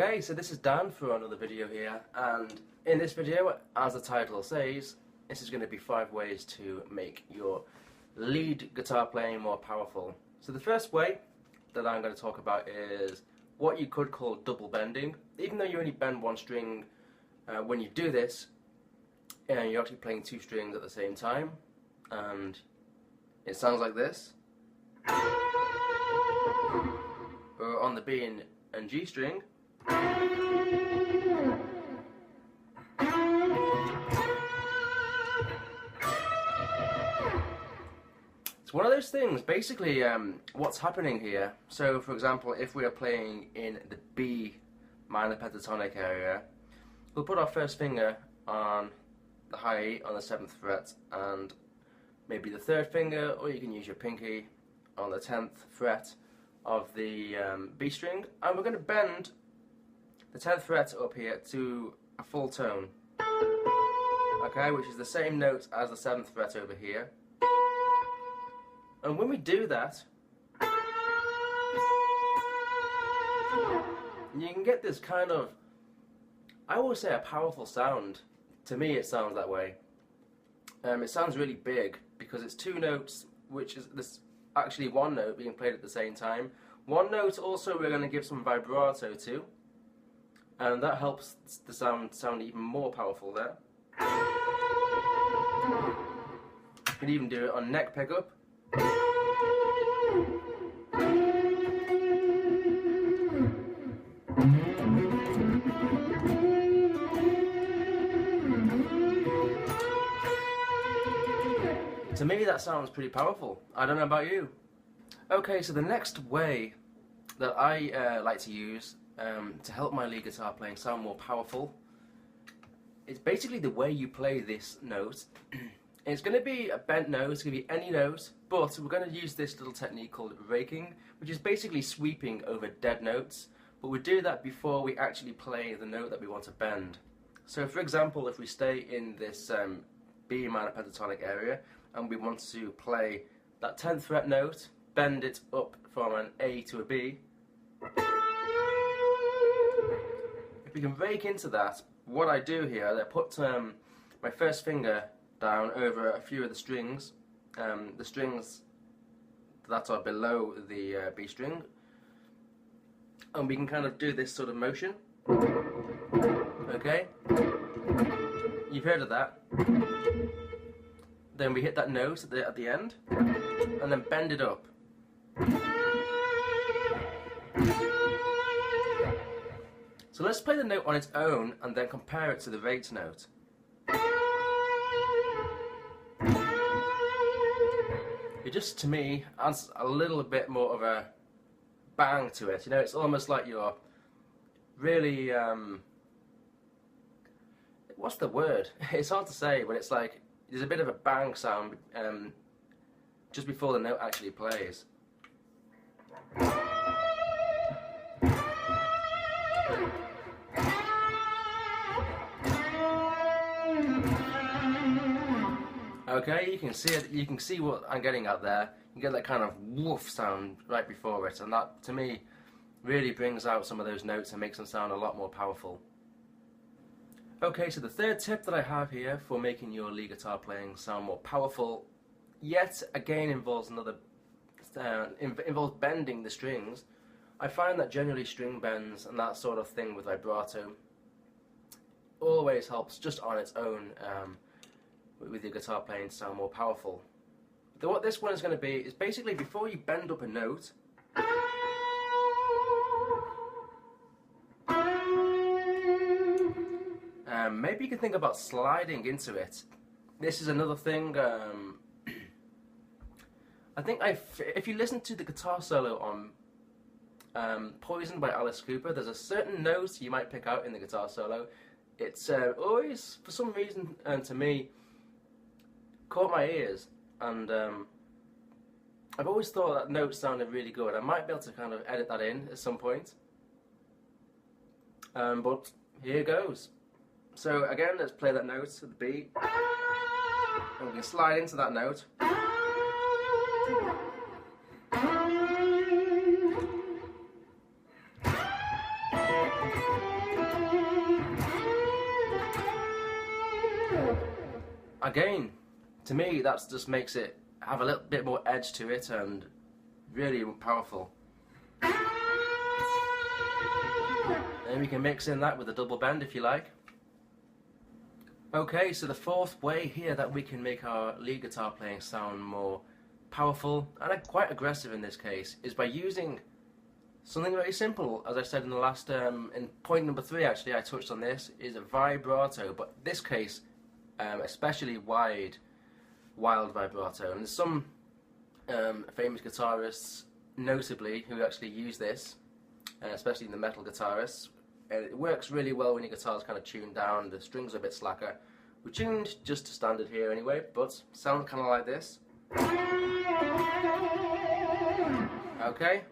Okay, so this is Dan for another video here, and in this video, as the title says, this is going to be 5 ways to make your lead guitar playing more powerful. So the first way that I'm going to talk about is what you could call double bending. Even though you only bend one string, when you do this, you're actually playing 2 strings at the same time, and it sounds like this. Or on the B and G string. It's one of those things, basically what's happening here. So for example, if we are playing in the B minor pentatonic area, we'll put our first finger on the high E on the 7th fret and maybe the 3rd finger, or you can use your pinky on the 10th fret of the B string, and we're going to bend the 10th fret up here to a full tone, okay, which is the same note as the 7th fret over here. And when we do that, you can get this kind of, I always say, a powerful sound. To me it sounds that way. It sounds really big because it's 2 notes, which is this actually 1 note being played at the same time. 1 note also we're going to give some vibrato to, and that helps the sound even more powerful there. You can even do it on neck pickup. To me that sounds pretty powerful. I don't know about you. Okay, so the next way that I like to use to help my lead guitar playing sound more powerful, it's basically the way you play this note. It's going to be a bent note, it's going to be any note, but we're going to use this little technique called raking, which is basically sweeping over dead notes, but we do that before we actually play the note that we want to bend. So for example, if we stay in this B minor pentatonic area and we want to play that 10th fret note, bend it up from an A to a B, if we can rake into that, what I do here is I put my first finger down over a few of the strings that are below the B string, and we can kind of do this sort of motion. Okay, you've heard of that. Then we hit that note at the end, and then bend it up. So let's play the note on its own and then compare it to the raked note. It just, to me, adds a little bit more of a bang to it. You know, it's almost like you're really, what's the word? It's hard to say, but it's like there's a bit of a bang sound just before the note actually plays. Okay, you can see it. You can see what I'm getting at there. You get that kind of woof sound right before it, and that, to me, really brings out some of those notes and makes them sound a lot more powerful. Okay, so the third tip that I have here for making your lead guitar playing sound more powerful, yet again involves involves bending the strings. I find that generally string bends and that sort of thing with vibrato always helps just on its own with your guitar playing to sound more powerful. But what this one is going to be is basically before you bend up a note, maybe you can think about sliding into it. This is another thing. I think if you listen to the guitar solo on Poison by Alice Cooper, there's a certain note you might pick out in the guitar solo. It's always, for some reason, to me, caught my ears, and I've always thought that note sounded really good. I might be able to kind of edit that in at some point, but here goes. So again, let's play that note at the B, and we can slide into that note. again, to me, that just makes it have a little bit more edge to it and really powerful. And we can mix in that with a double bend if you like. Okay, so the fourth way here that we can make our lead guitar playing sound more powerful and quite aggressive in this case is by using something very simple. As I said in the last, in point number 3 actually, I touched on this, is a vibrato, but this case, especially wild vibrato. And there's some famous guitarists, notably, who actually use this, especially the metal guitarists. And it works really well when your guitar's kind of tuned down, the strings are a bit slacker. We're tuned just to standard here anyway, but sounds kind of like this. Okay?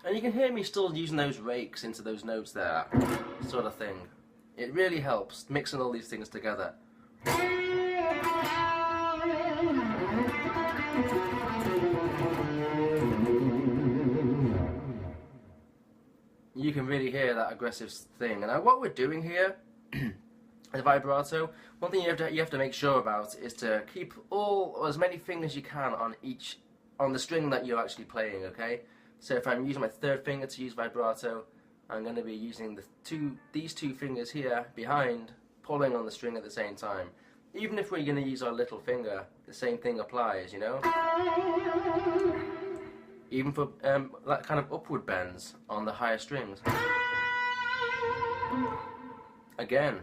And you can hear me still using those rakes into those notes there, sort of thing. It really helps, mixing all these things together. You can really hear that aggressive thing. And what we're doing here, the vibrato, one thing you have to make sure about is to keep as many fingers you can on the string that you're actually playing, okay? So if I'm using my third finger to use vibrato, I'm going to be using these two fingers here behind, pulling on the string at the same time. Even if we're going to use our little finger, the same thing applies, you know? Even for that kind of upward bends on the higher strings. Again.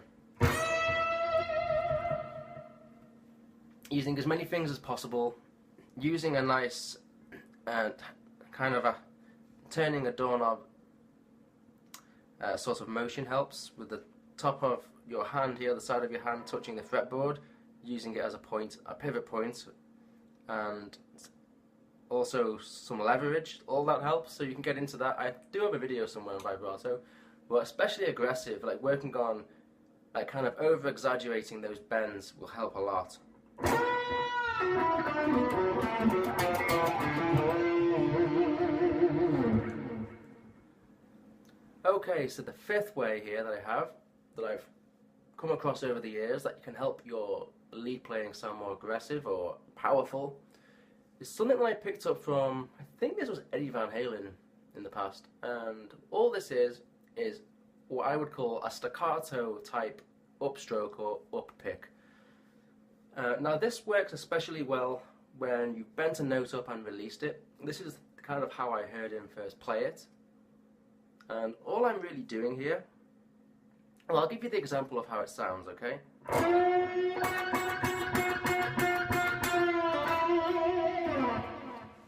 Using as many fingers as possible, using a nice kind of turning a doorknob sort of motion helps, with the top of your hand here, the side of your hand touching the fretboard, using it as a pivot point, and also some leverage. All that helps, so you can get into that. I do have a video somewhere on vibrato, but especially aggressive, like working on like kind of over exaggerating those bends will help a lot. Okay, so the fifth way here that I've come across over the years that can help your lead playing sound more aggressive or powerful is something that I picked up from, I think this was Eddie Van Halen in the past, and all this is what I would call a staccato type upstroke or up pick. Now this works especially well when you've bent a note up and released it. This is kind of how I heard him first play it. And all I'm really doing here, well, I'll give you the example of how it sounds, okay?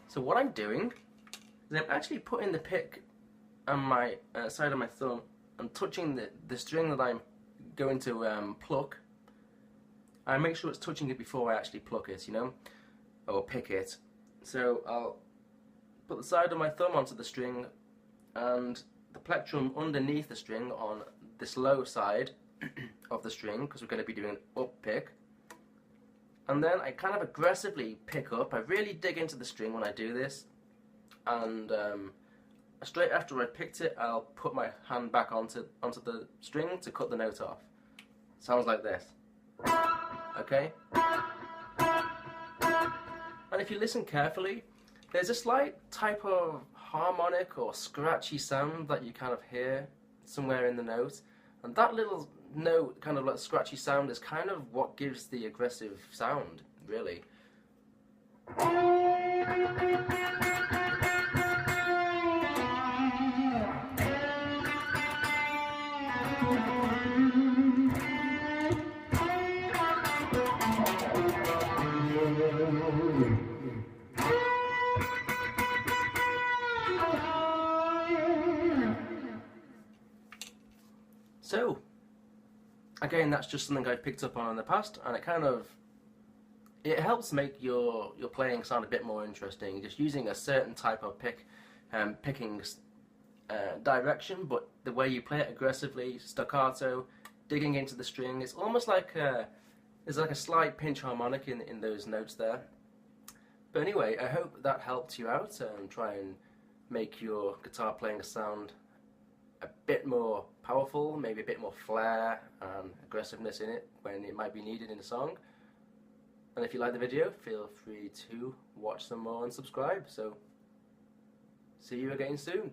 So what I'm doing is I'm actually putting the pick on my side of my thumb and touching the string that I'm going to pluck. I make sure it's touching it before I actually pluck it, you know, or pick it. So I'll put the side of my thumb onto the string and the plectrum underneath the string on this low side of the string, because we're going to be doing an up pick. And then I kind of aggressively pick up. I really dig into the string when I do this, and straight after I picked it, I'll put my hand back onto the string to cut the note off. Sounds like this. Okay? And if you listen carefully, there's a slight type of harmonic or scratchy sound that you kind of hear somewhere in the note, and that little note, kind of like scratchy sound, is kind of what gives the aggressive sound, really. So, again, that's just something I've picked up on in the past, and it helps make your playing sound a bit more interesting, just using a certain type of picking direction, but the way you play it aggressively, staccato, digging into the string. It's almost like there's like a slight pinch harmonic in those notes there. But anyway, I hope that helped you out and try and make your guitar playing sound a bit more powerful, maybe a bit more flair and aggressiveness in it when it might be needed in a song. And if you like the video, feel free to watch some more and subscribe. So, see you again soon.